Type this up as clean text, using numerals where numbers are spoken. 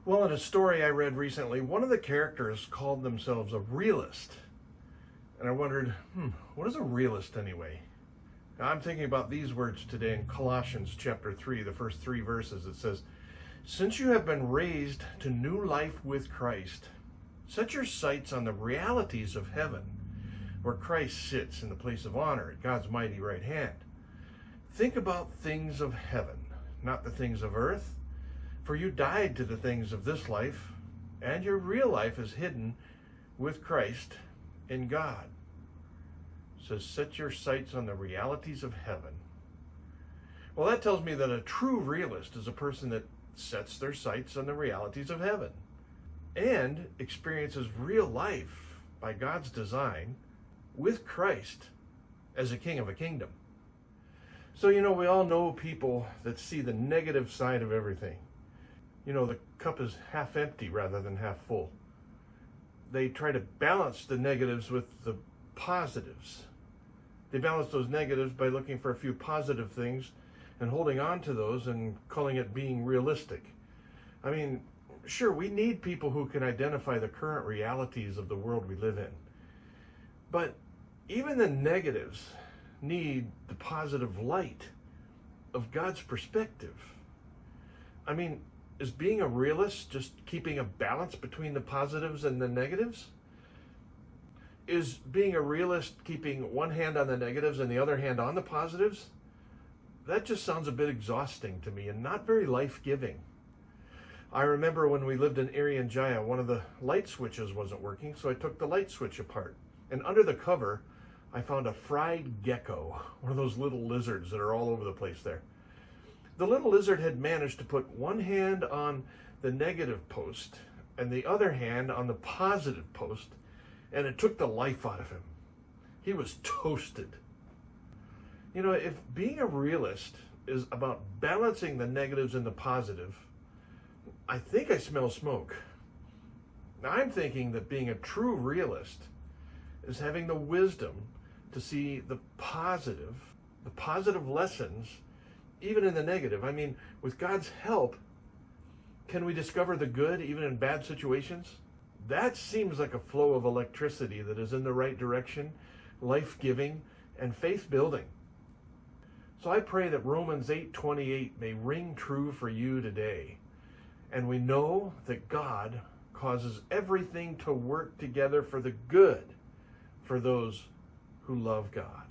Well, in a story I read recently, one of the characters called themselves a realist. And I wondered, what is a realist anyway? Now, I'm thinking about these words today in Colossians chapter 3, the first 3 verses. It says, "Since you have been raised to new life with Christ, set your sights on the realities of heaven, where Christ sits in the place of honor at God's mighty right hand. Think about things of heaven, not the things of earth. For you died to the things of this life, and your real life is hidden with Christ in God." It says, set your sights on the realities of heaven. Well, that tells me that a true realist is a person that sets their sights on the realities of heaven and experiences real life by God's design with Christ as a king of a kingdom. So, we all know people that see the negative side of everything. The cup is half empty rather than half full. They try to balance the negatives with the positives. They balance those negatives by looking for a few positive things and holding on to those and calling it being realistic. Sure, we need people who can identify the current realities of the world we live in. But even the negatives need the positive light of God's perspective. Is being a realist just keeping a balance between the positives and the negatives? Is being a realist keeping one hand on the negatives and the other hand on the positives? That just sounds a bit exhausting to me and not very life-giving. I remember when we lived in Irian Jaya, one of the light switches wasn't working, so I took the light switch apart. And under the cover, I found a fried gecko, one of those little lizards that are all over the place there. The little lizard had managed to put one hand on the negative post and the other hand on the positive post, and it took the life out of him. He was toasted. If being a realist is about balancing the negatives and the positive, I think I smell smoke. Now, I'm thinking that being a true realist is having the wisdom to see the positive lessons even in the negative. With God's help, can we discover the good even in bad situations? That seems like a flow of electricity that is in the right direction, life-giving, and faith-building. So I pray that Romans 8:28 may ring true for you today. And we know that God causes everything to work together for the good for those who love God.